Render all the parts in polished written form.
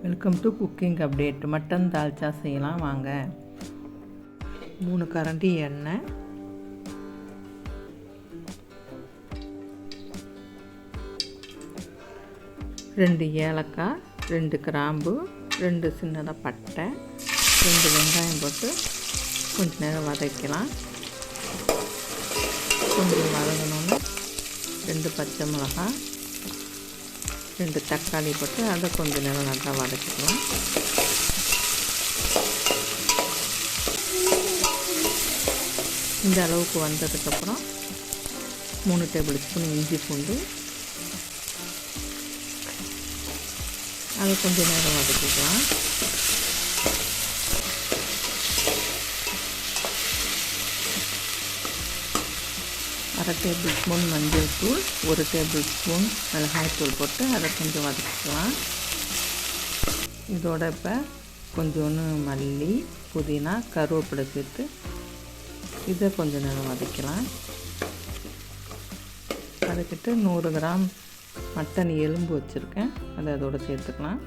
Welcome to cooking update. Mutton dalcha செய்யலாம் வாங்க. 3 கரண்டி எண்ணெய், 2 ஏலக்காய், 2 கிராம்பு, 2 சின்னதாக பட்டை, 2 வெங்காயம் போட்டு கொஞ்சம் நேரம் வதக்கலாம். கொஞ்சம் வதங்கணுன்னு 2 பச்சை மிளகாய், 2 தக்காளி போட்டு அதை கொஞ்சம் நேரம் நல்லா வதக்கிக்கலாம். இந்த அளவுக்கு வந்ததுக்கப்புறம் 3 டேபிள் ஸ்பூன் இஞ்சி பூண்டு, அதை கொஞ்சம் நேரம் வதக்கிக்கலாம். அரை டேபிள் ஸ்பூன் மஞ்சள் தூள், 1 டேபிள் ஸ்பூன் மிளகாய்த்தூள் போட்டு அதை கொஞ்சம் வதக்கிக்கலாம். இதோட இப்போ கொஞ்சோன்னு மல்லி, புதினா, கருவேப்பிலை சேர்த்து இதை கொஞ்சம் நேரம் வதக்கலாம். வதக்கிட்டு 100 கிராம் மட்டன் எலும்பு வச்சுருக்கேன், அதை அதோடு சேர்த்துக்கலாம்.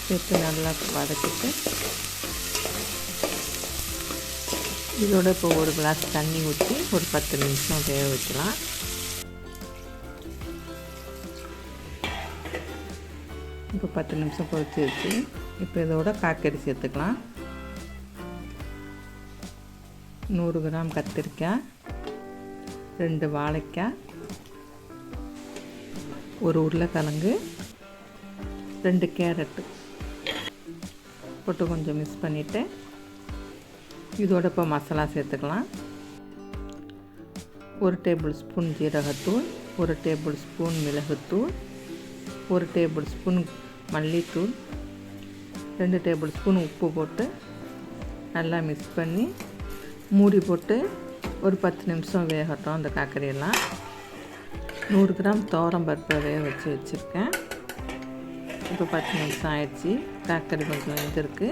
சேர்த்து நல்லா வதக்கிட்டு இதோட இப்போ 1 கிளாஸ் தண்ணி ஊற்றி ஒரு 10 நிமிஷம் வேக வைக்கலாம். இப்போ 10 நிமிஷம் பொரிச்சு வச்சு இப்போ இதோட காய்கறி சேர்த்துக்கலாம். 100 கிராம் கத்திரிக்காய், 2 வாழைக்காய், 1 உருளைக்கிழங்கு, 2 கேரட்டு போட்டு கொஞ்சம் மிக்ஸ் பண்ணிவிட்டு இதோட இப்போ மசாலா சேர்த்துக்கலாம். 1 டேபிள் ஸ்பூன் ஜீரகத்தூள், 1 டேபிள் ஸ்பூன் மிளகுத்தூள், 1 டேபிள் ஸ்பூன் மல்லித்தூள், 2 டேபிள் ஸ்பூன் உப்பு போட்டு நல்லா மிக்ஸ் பண்ணி மூடி போட்டு ஒரு 10 நிமிஷம் வேகட்டும். அந்த காய்கறியெல்லாம் 100 கிராம் துவரம்பருப்பை வேக வச்சு வச்சுருக்கேன். இப்போ 10 நிமிஷம் ஆயிடுச்சு. காய்கறி கொஞ்சம் வெந்திருக்கு.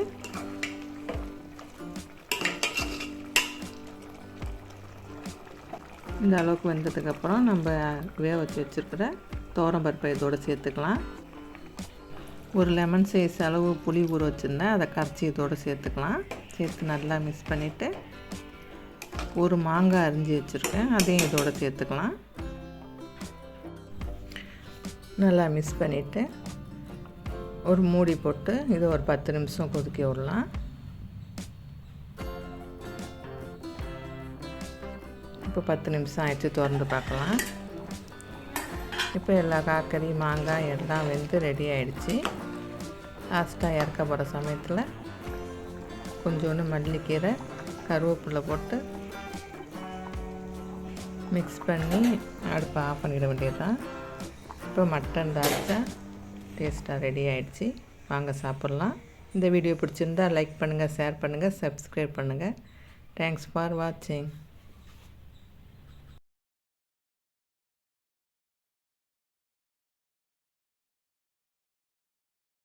இந்த அளவுக்கு வெந்ததுக்கப்புறம் நம்ம வேக வச்சு வச்சுருக்கிற துவரம்பருப்பை இதோடு சேர்த்துக்கலாம். ஒரு லெமன் சைஸ் அளவு புளி ஊற வச்சுருந்தேன், அதை கரைச்சி இதோடு சேர்த்துக்கலாம். சேர்த்து நல்லா மிக்ஸ் பண்ணிவிட்டு 1 மாங்காய் அரிஞ்சு வச்சுருக்கேன், அதையும் இதோடு சேர்த்துக்கலாம். நல்லா மிக்ஸ் பண்ணிவிட்டு ஒரு மூடி போட்டு இதை ஒரு 10 நிமிஷம் கொதிக்க விடலாம். இப்போ 10 நிமிஷம் ஆயிடுச்சு, திறந்து பார்க்கலாம். இப்போ எல்லா காய்கறி, மாங்காய் எல்லாம் வெந்து ரெடி ஆகிடுச்சு. லாஸ்ட்டாக இறக்க போகிற சமயத்தில் கொஞ்சோண்டு மல்லிக்கீரை, கருவேப்பிலை போட்டு மிக்ஸ் பண்ணி அடுப்பை ஆஃப் பண்ணிட வேண்டியது தான். இப்போ மட்டன் தால்ச்சா டேஸ்ட்டாக ரெடி ஆகிடுச்சு. வாங்க சாப்பிட்லாம். இந்த வீடியோ பிடிச்சிருந்தால் லைக் பண்ணுங்கள், ஷேர் பண்ணுங்கள், சப்ஸ்கிரைப் பண்ணுங்கள். தேங்க்ஸ் ஃபார் வாட்சிங்.